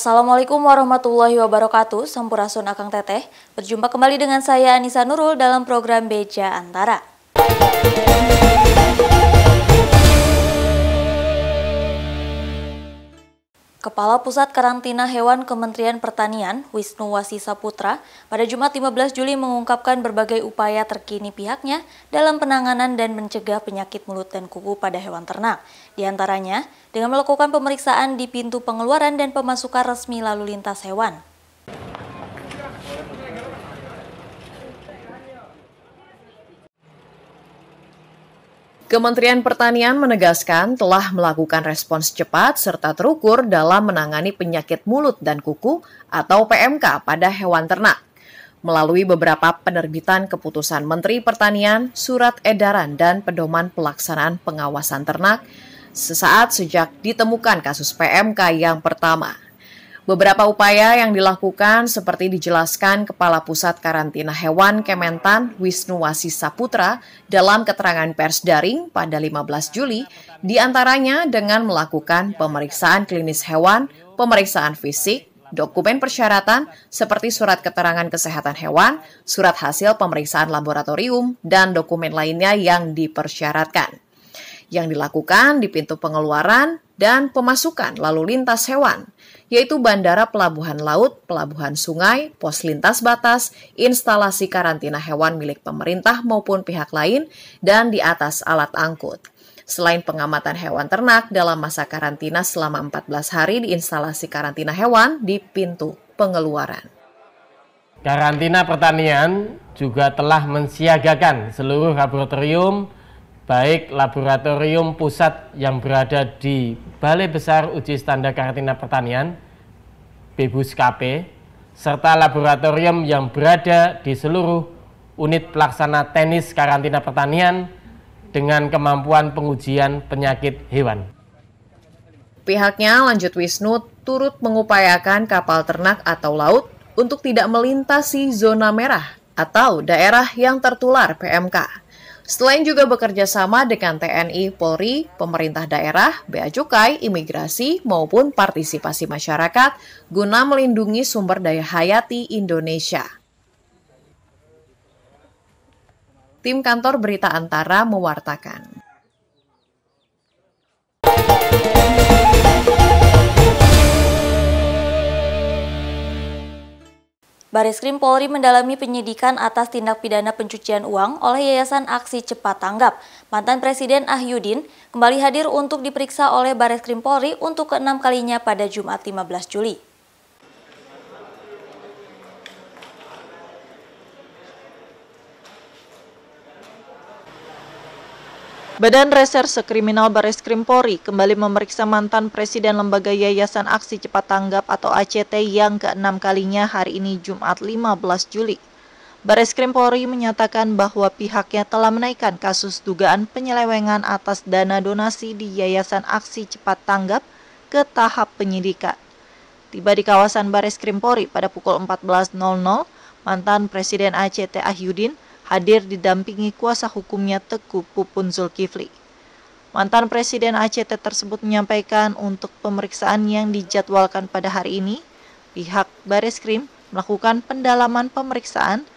Assalamualaikum warahmatullahi wabarakatuh. Sampurasun Akang Teteh. Berjumpa kembali dengan saya Anissa Nurul dalam program Beja Antara. Kepala Pusat Karantina Hewan Kementerian Pertanian, Wisnu Wasi Saputra, pada Jumat 15 Juli mengungkapkan berbagai upaya terkini pihaknya dalam penanganan dan mencegah penyakit mulut dan kuku pada hewan ternak. Di antaranya, dengan melakukan pemeriksaan di pintu pengeluaran dan pemasukan resmi lalu lintas hewan. Kementerian Pertanian menegaskan telah melakukan respons cepat serta terukur dalam menangani penyakit mulut dan kuku atau PMK pada hewan ternak. Melalui beberapa penerbitan keputusan Menteri Pertanian, surat edaran dan pedoman pelaksanaan pengawasan ternak sesaat sejak ditemukan kasus PMK yang pertama. Beberapa upaya yang dilakukan seperti dijelaskan Kepala Pusat Karantina Hewan Kementan Wisnu Wasi Saputra dalam keterangan pers daring pada 15 Juli, diantaranya dengan melakukan pemeriksaan klinis hewan, pemeriksaan fisik, dokumen persyaratan seperti surat keterangan kesehatan hewan, surat hasil pemeriksaan laboratorium, dan dokumen lainnya yang dipersyaratkan. Yang dilakukan di pintu pengeluaran dan pemasukan lalu lintas hewan, yaitu bandara, pelabuhan laut, pelabuhan sungai, pos lintas batas, instalasi karantina hewan milik pemerintah maupun pihak lain, dan di atas alat angkut. Selain pengamatan hewan ternak dalam masa karantina selama 14 hari di instalasi karantina hewan di pintu pengeluaran. Karantina Pertanian juga telah mensiagakan seluruh laboratorium, baik laboratorium pusat yang berada di Balai Besar Uji Standar Karantina Pertanian, BBUS-KP, serta laboratorium yang berada di seluruh unit pelaksana teknis karantina pertanian dengan kemampuan pengujian penyakit hewan. Pihaknya, lanjut Wisnu, turut mengupayakan kapal ternak atau laut untuk tidak melintasi zona merah atau daerah yang tertular PMK. Selain juga bekerja sama dengan TNI, Polri, pemerintah daerah, Bea Cukai, imigrasi, maupun partisipasi masyarakat guna melindungi sumber daya hayati Indonesia. Tim Kantor Berita Antara mewartakan. Bareskrim Polri mendalami penyidikan atas tindak pidana pencucian uang oleh Yayasan Aksi Cepat Tanggap. Mantan Presiden Ahyudin kembali hadir untuk diperiksa oleh Bareskrim Polri untuk ke-6 kalinya pada Jumat 15 Juli. Badan Reserse Kriminal Bareskrim Polri kembali memeriksa mantan Presiden Lembaga Yayasan Aksi Cepat Tanggap atau ACT yang ke-6 kalinya hari ini Jumat 15 Juli. Bareskrim Polri menyatakan bahwa pihaknya telah menaikkan kasus dugaan penyelewengan atas dana donasi di Yayasan Aksi Cepat Tanggap ke tahap penyidikan. Tiba di kawasan Bareskrim Polri pada pukul 14.00, mantan Presiden ACT Ahyudin hadir didampingi kuasa hukumnya Teguh Pupun Zulkifli. Mantan Presiden ACT tersebut menyampaikan untuk pemeriksaan yang dijadwalkan pada hari ini, pihak Bareskrim melakukan pendalaman pemeriksaan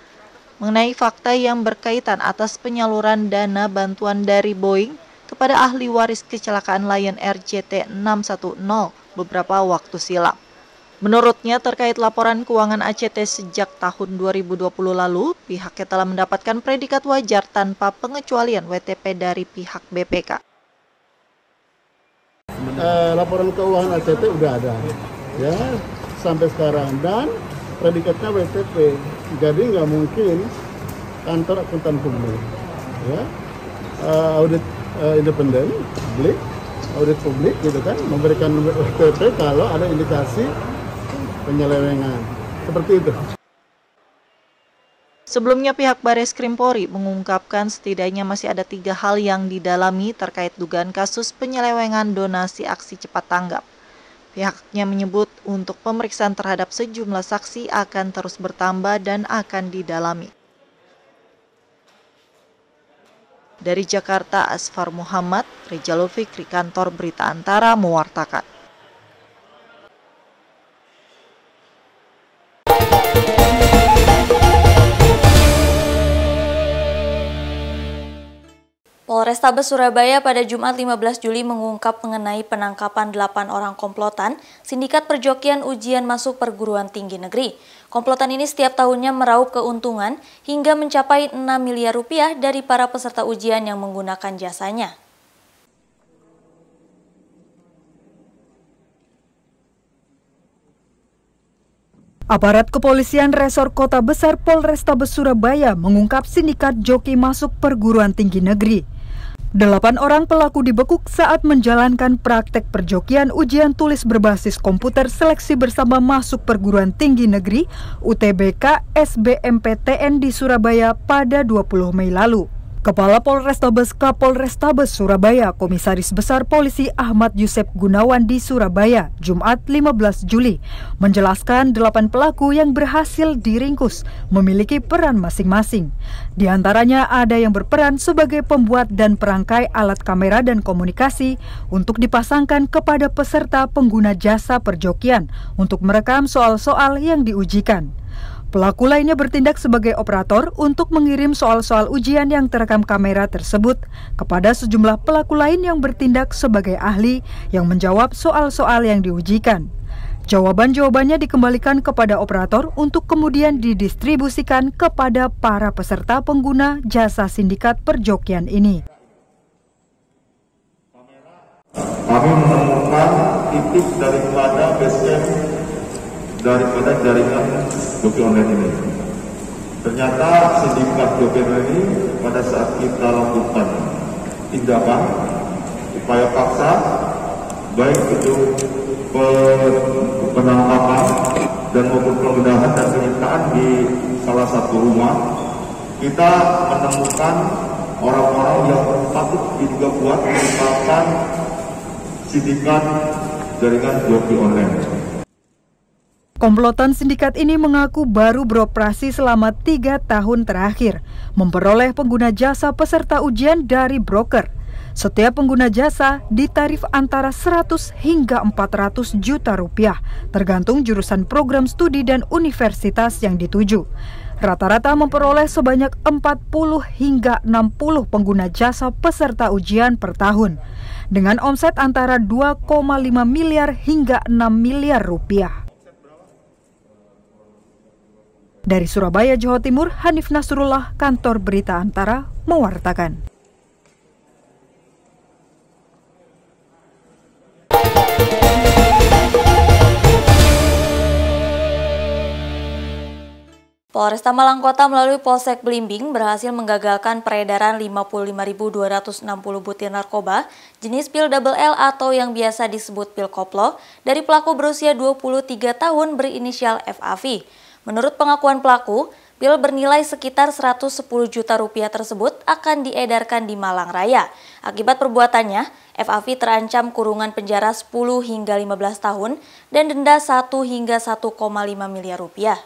mengenai fakta yang berkaitan atas penyaluran dana bantuan dari Boeing kepada ahli waris kecelakaan Lion Air JT610 beberapa waktu silam. Menurutnya, terkait laporan keuangan ACT sejak tahun 2020 lalu, pihaknya telah mendapatkan predikat wajar tanpa pengecualian WTP dari pihak BPK. Laporan keuangan ACT udah ada, ya sampai sekarang, dan predikatnya WTP, jadi nggak mungkin kantor akuntan publik, ya audit independen, audit publik gitu kan, memberikan WTP kalau ada indikasi penyelewengan, seperti itu. Sebelumnya pihak Bareskrim Polri mengungkapkan setidaknya masih ada 3 hal yang didalami terkait dugaan kasus penyelewengan donasi Aksi Cepat Tanggap. Pihaknya menyebut untuk pemeriksaan terhadap sejumlah saksi akan terus bertambah dan akan didalami. Dari Jakarta, Asfar Muhammad, Rizalul Fikri, Kantor Berita Antara mewartakan. Polrestabes Surabaya pada Jumat 15 Juli mengungkap mengenai penangkapan 8 orang komplotan sindikat perjokian ujian masuk perguruan tinggi negeri. Komplotan ini setiap tahunnya meraup keuntungan hingga mencapai 6 miliar rupiah dari para peserta ujian yang menggunakan jasanya. Aparat Kepolisian Resor Kota Besar Polrestabes Surabaya mengungkap sindikat joki masuk perguruan tinggi negeri. 8 orang pelaku dibekuk saat menjalankan praktek perjokian ujian tulis berbasis komputer seleksi bersama masuk perguruan tinggi negeri UTBK SBMPTN di Surabaya pada 20 Mei lalu. Kepala Polrestabes Kapolrestabes Surabaya, Komisaris Besar Polisi Ahmad Yusef Gunawan di Surabaya, Jumat 15 Juli, menjelaskan 8 pelaku yang berhasil diringkus memiliki peran masing-masing. Di antaranya ada yang berperan sebagai pembuat dan perangkai alat kamera dan komunikasi untuk dipasangkan kepada peserta pengguna jasa perjokian untuk merekam soal-soal yang diujikan. Pelaku lainnya bertindak sebagai operator untuk mengirim soal-soal ujian yang terekam kamera tersebut kepada sejumlah pelaku lain yang bertindak sebagai ahli yang menjawab soal-soal yang diujikan. Jawaban-jawabannya dikembalikan kepada operator untuk kemudian didistribusikan kepada para peserta pengguna jasa sindikat perjokian ini. Kami menemukan titik daripada basecamp daripada jaringan joki online ini. Ternyata sindikat joki online ini pada saat kita lakukan tindakan upaya paksa, baik itu penangkapan dan maupun penggeledahan dan penyitaan di salah satu rumah, kita menemukan orang-orang yang patut diduga kuat merupakan sindikat jaringan joki online. Komplotan sindikat ini mengaku baru beroperasi selama 3 tahun terakhir, memperoleh pengguna jasa peserta ujian dari broker. Setiap pengguna jasa ditarif antara 100 hingga 400 juta rupiah, tergantung jurusan program studi dan universitas yang dituju. Rata-rata memperoleh sebanyak 40 hingga 60 pengguna jasa peserta ujian per tahun, dengan omset antara 2,5 miliar hingga 6 miliar rupiah. Dari Surabaya, Jawa Timur, Hanif Nasrullah, Kantor Berita Antara, mewartakan. Polresta Malang Kota melalui Polsek Blimbing berhasil menggagalkan peredaran 55.260 butir narkoba jenis pil double L atau yang biasa disebut pil koplo dari pelaku berusia 23 tahun berinisial FAV. Menurut pengakuan pelaku, pil bernilai sekitar 110 juta rupiah tersebut akan diedarkan di Malang Raya. Akibat perbuatannya, FAV terancam kurungan penjara 10 hingga 15 tahun dan denda 1 hingga 1,5 miliar rupiah.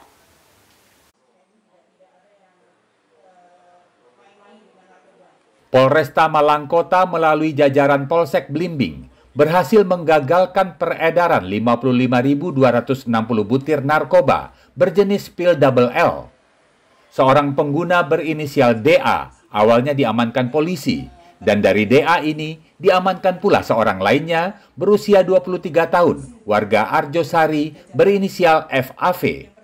Polresta Malang Kota melalui jajaran Polsek Blimbing berhasil menggagalkan peredaran 55.260 butir narkoba berjenis pil double L. Seorang pengguna berinisial DA awalnya diamankan polisi, dan dari DA ini diamankan pula seorang lainnya berusia 23 tahun, warga Arjosari berinisial FAV.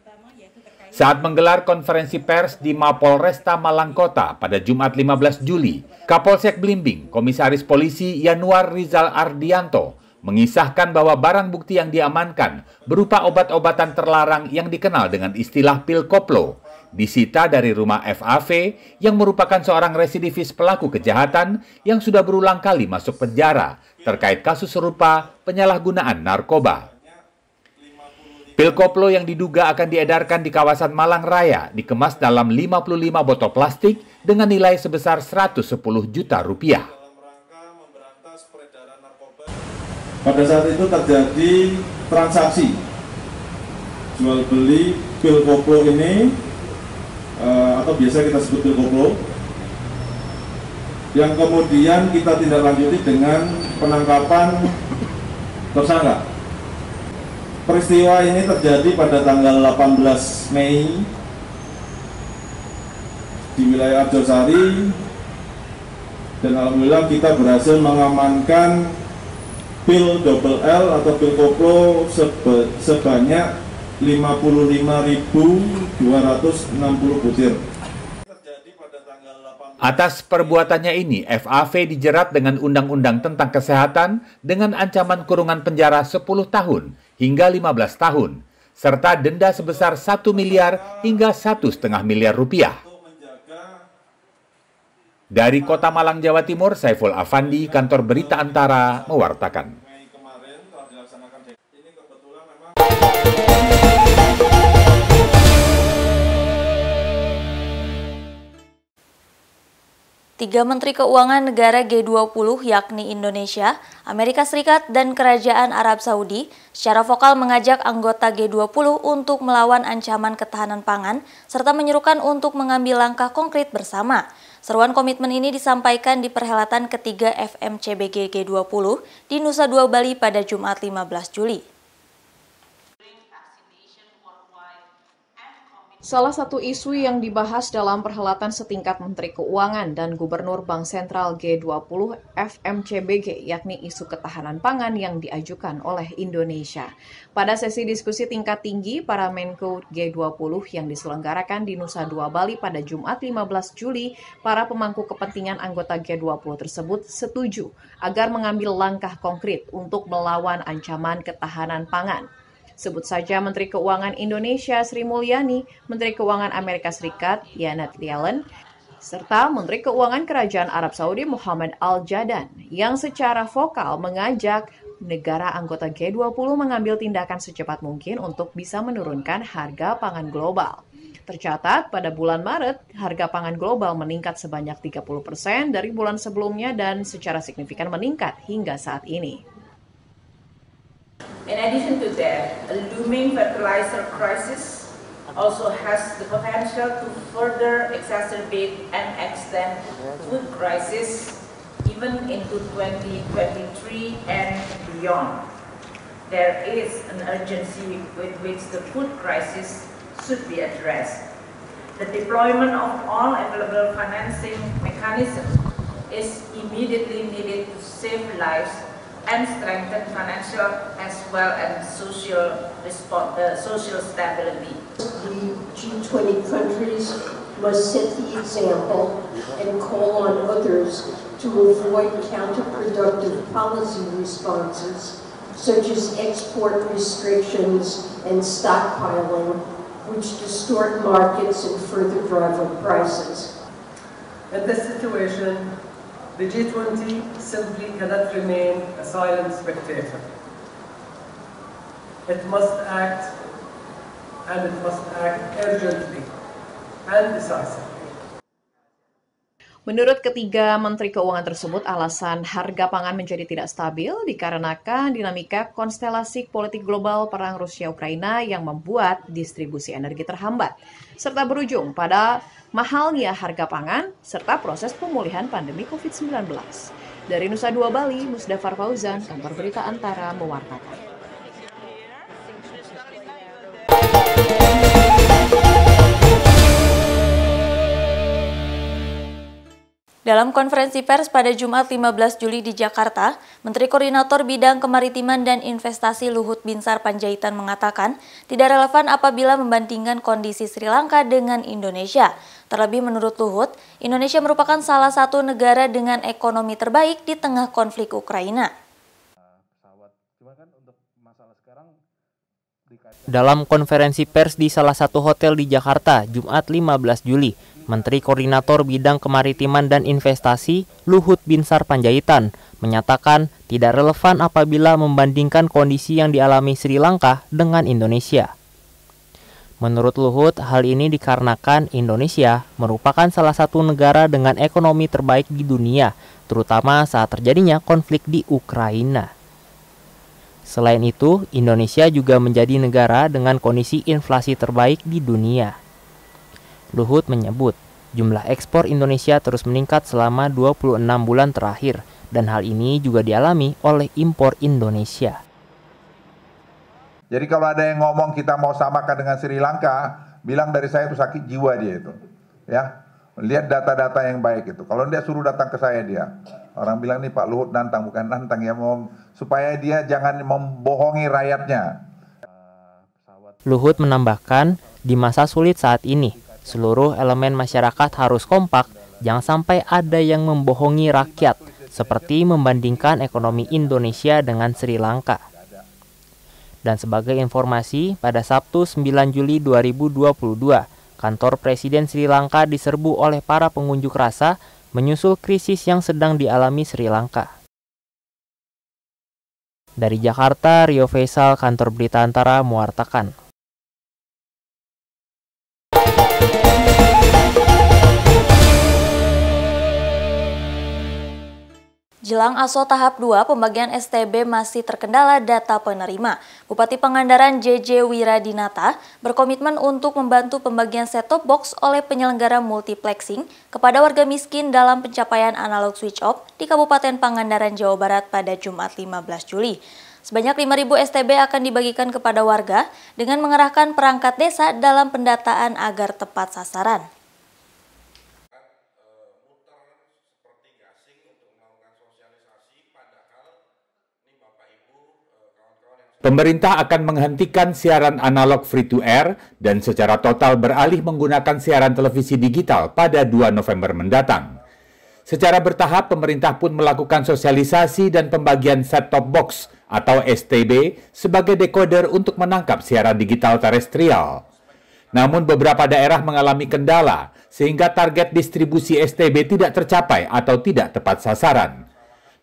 Saat menggelar konferensi pers di Mapolresta Malang Kota pada Jumat 15 Juli, Kapolsek Blimbing, Komisaris Polisi Yanuar Rizal Ardianto, mengisahkan bahwa barang bukti yang diamankan berupa obat-obatan terlarang yang dikenal dengan istilah pil koplo, disita dari rumah FAV yang merupakan seorang residivis pelaku kejahatan yang sudah berulang kali masuk penjara terkait kasus serupa penyalahgunaan narkoba. Pil koplo yang diduga akan diedarkan di kawasan Malang Raya dikemas dalam 55 botol plastik dengan nilai sebesar 110 juta rupiah. Pada saat itu terjadi transaksi jual beli pil koplo ini atau biasa kita sebut pil koplo, yang kemudian kita tindak lanjuti dengan penangkapan tersangka. Peristiwa ini terjadi pada tanggal 18 Mei di wilayah Arjosari Dan alhamdulillah kita berhasil mengamankan pil double L atau pil koplo sebanyak 55.260 butir. Atas perbuatannya ini, FAV dijerat dengan Undang-Undang tentang Kesehatan dengan ancaman kurungan penjara 10 tahun hingga 15 tahun, serta denda sebesar 1 miliar hingga 1,5 miliar rupiah. Dari Kota Malang, Jawa Timur, Saiful Afandi, Kantor Berita Antara, mewartakan. Tiga Menteri Keuangan negara G20 yakni Indonesia, Amerika Serikat, dan Kerajaan Arab Saudi secara vokal mengajak anggota G20 untuk melawan ancaman ketahanan pangan serta menyerukan untuk mengambil langkah konkret bersama. Seruan komitmen ini disampaikan di perhelatan ketiga FMCBG G20 di Nusa Dua Bali pada Jumat 15 Juli. Salah satu isu yang dibahas dalam perhelatan setingkat Menteri Keuangan dan Gubernur Bank Sentral G20 FMCBG yakni isu ketahanan pangan yang diajukan oleh Indonesia. Pada sesi diskusi tingkat tinggi para Menko G20 yang diselenggarakan di Nusa Dua Bali pada Jumat 15 Juli, para pemangku kepentingan anggota G20 tersebut setuju agar mengambil langkah konkret untuk melawan ancaman ketahanan pangan. Sebut saja Menteri Keuangan Indonesia Sri Mulyani, Menteri Keuangan Amerika Serikat Janet Yellen, serta Menteri Keuangan Kerajaan Arab Saudi Muhammad Al-Jadan yang secara vokal mengajak negara anggota G20 mengambil tindakan secepat mungkin untuk bisa menurunkan harga pangan global. Tercatat pada bulan Maret, harga pangan global meningkat sebanyak 30% dari bulan sebelumnya dan secara signifikan meningkat hingga saat ini. In addition to that, a looming fertilizer crisis also has the potential to further exacerbate and extend food crisis even into 2023 and beyond. There is an urgency with which the food crisis should be addressed. The deployment of all available financing mechanisms is immediately needed to save lives and strengthen financial as well as social stability. The G20 countries must set the example and call on others to avoid counterproductive policy responses, such as export restrictions and stockpiling, which distort markets and further drive up prices. In this situation, the G20 simply cannot remain a silent spectator. It must act, and it must act urgently and decisively. Menurut ketiga Menteri Keuangan tersebut, alasan harga pangan menjadi tidak stabil dikarenakan dinamika konstelasi politik global perang Rusia-Ukraina yang membuat distribusi energi terhambat, serta berujung pada mahalnya harga pangan serta proses pemulihan pandemi COVID-19. Dari Nusa Dua Bali, Musdafar Fauzan, Kantor Berita Antara, mewartakan. Dalam konferensi pers pada Jumat 15 Juli di Jakarta, Menteri Koordinator Bidang Kemaritiman dan Investasi Luhut Binsar Panjaitan mengatakan tidak relevan apabila membandingkan kondisi Sri Lanka dengan Indonesia. Terlebih menurut Luhut, Indonesia merupakan salah satu negara dengan ekonomi terbaik di tengah konflik Ukraina. Dalam konferensi pers di salah satu hotel di Jakarta, Jumat 15 Juli, Menteri Koordinator Bidang Kemaritiman dan Investasi Luhut Binsar Panjaitan menyatakan tidak relevan apabila membandingkan kondisi yang dialami Sri Lanka dengan Indonesia. Menurut Luhut, hal ini dikarenakan Indonesia merupakan salah satu negara dengan ekonomi terbaik di dunia, terutama saat terjadinya konflik di Ukraina. Selain itu, Indonesia juga menjadi negara dengan kondisi inflasi terbaik di dunia. Luhut menyebut, jumlah ekspor Indonesia terus meningkat selama 26 bulan terakhir, dan hal ini juga dialami oleh impor Indonesia. Jadi kalau ada yang ngomong kita mau samakan dengan Sri Lanka, bilang dari saya itu sakit jiwa dia itu. Ya, Lihat data-data yang baik itu. Kalau dia suruh datang ke saya dia. Orang bilang nih Pak Luhut nantang, bukan nantang ya, supaya dia jangan membohongi rakyatnya. Luhut menambahkan, di masa sulit saat ini, seluruh elemen masyarakat harus kompak, jangan sampai ada yang membohongi rakyat, seperti membandingkan ekonomi Indonesia dengan Sri Lanka. Dan sebagai informasi, pada Sabtu 9 Juli 2022, kantor Presiden Sri Lanka diserbu oleh para pengunjuk rasa menyusul krisis yang sedang dialami Sri Lanka. Dari Jakarta, Rio Faisal, Kantor Berita Antara, mewartakan. Jelang ASO tahap 2, pembagian STB masih terkendala data penerima. Bupati Pangandaran JJ Wiradinata berkomitmen untuk membantu pembagian set-top box oleh penyelenggara multiplexing kepada warga miskin dalam pencapaian analog switch off di Kabupaten Pangandaran, Jawa Barat pada Jumat 15 Juli. Sebanyak 5.000 STB akan dibagikan kepada warga dengan mengerahkan perangkat desa dalam pendataan agar tepat sasaran. Pemerintah akan menghentikan siaran analog free-to-air dan secara total beralih menggunakan siaran televisi digital pada 2 November mendatang. Secara bertahap, pemerintah pun melakukan sosialisasi dan pembagian set-top box atau STB sebagai decoder untuk menangkap siaran digital terestrial. Namun beberapa daerah mengalami kendala sehingga target distribusi STB tidak tercapai atau tidak tepat sasaran.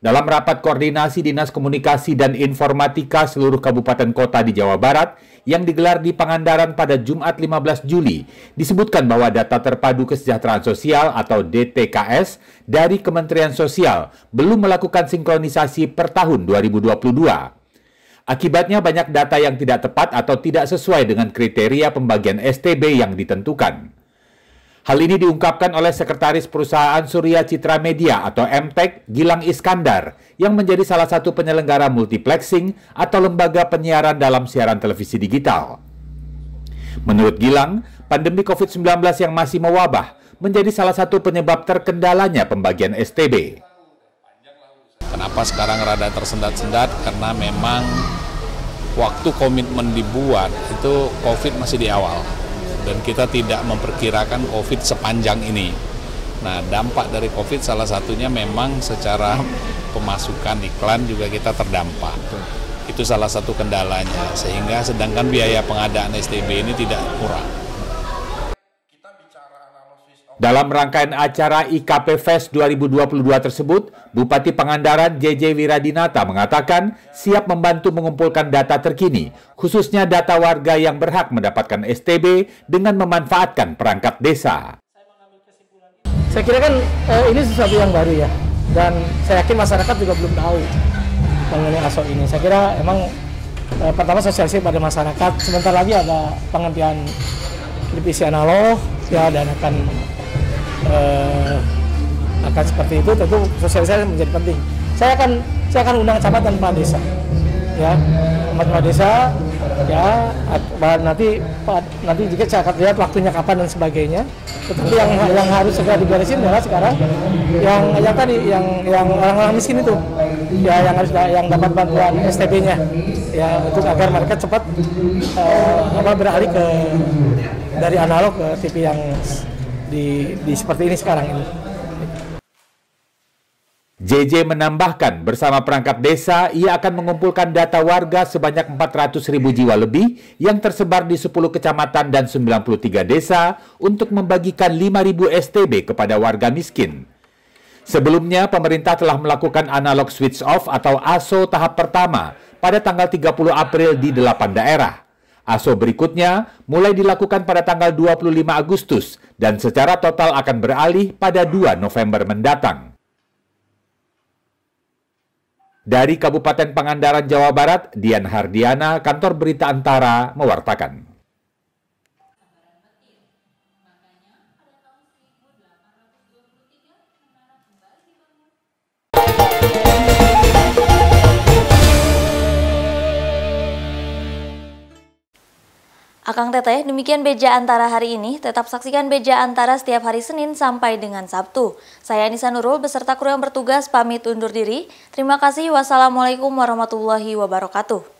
Dalam rapat koordinasi Dinas Komunikasi dan Informatika seluruh kabupaten kota di Jawa Barat yang digelar di Pangandaran pada Jumat 15 Juli, disebutkan bahwa data terpadu kesejahteraan sosial atau DTKS dari Kementerian Sosial belum melakukan sinkronisasi per tahun 2022. Akibatnya banyak data yang tidak tepat atau tidak sesuai dengan kriteria pembagian STB yang ditentukan. Hal ini diungkapkan oleh Sekretaris Perusahaan Surya Citra Media atau MTEK, Gilang Iskandar, yang menjadi salah satu penyelenggara multiplexing atau lembaga penyiaran dalam siaran televisi digital. Menurut Gilang, pandemi COVID-19 yang masih mewabah menjadi salah satu penyebab terkendalanya pembagian STB. Kenapa sekarang rada tersendat-sendat? Karena memang waktu komitmen dibuat itu COVID masih di awal. Dan kita tidak memperkirakan COVID sepanjang ini. Nah, dampak dari COVID salah satunya memang secara pemasukan iklan juga kita terdampak. Itu salah satu kendalanya, sehingga sedangkan biaya pengadaan STB ini tidak murah. Dalam rangkaian acara IKP Fest 2022 tersebut, Bupati Pangandaran JJ Wiradinata mengatakan siap membantu mengumpulkan data terkini, khususnya data warga yang berhak mendapatkan STB dengan memanfaatkan perangkat desa. Saya kira kan ini sesuatu yang baru ya, dan saya yakin masyarakat juga belum tahu mengenai ASO ini. Saya kira emang pertama sosialisasi pada masyarakat, sebentar lagi ada penghentian televisi analog ya, dan akan seperti itu, tentu sosialisasi menjadi penting. Saya akan undang camat dan kepala desa, ya, kepala desa, ya, nanti jika saya akan lihat waktunya kapan dan sebagainya. Tetapi yang harus segera diberesin adalah sekarang yang orang-orang miskin itu, ya, yang dapat bantuan STB-nya, ya, untuk agar mereka cepat beralih dari analog ke TV yang di seperti ini sekarang ini. JJ menambahkan bersama perangkat desa ia akan mengumpulkan data warga sebanyak 400.000 jiwa lebih yang tersebar di 10 kecamatan dan 93 desa untuk membagikan 5.000 STB kepada warga miskin. Sebelumnya pemerintah telah melakukan analog switch off atau ASO tahap pertama pada tanggal 30 April di 8 daerah. ASO berikutnya mulai dilakukan pada tanggal 25 Agustus dan secara total akan beralih pada 2 November mendatang. Dari Kabupaten Pangandaran, Jawa Barat, Dian Hardiana, Kantor Berita Antara, mewartakan. Akang Teteh, demikian Beja Antara hari ini. Tetap saksikan Beja Antara setiap hari Senin sampai dengan Sabtu. Saya Anissa Nurul beserta kru yang bertugas pamit undur diri. Terima kasih. Wassalamualaikum warahmatullahi wabarakatuh.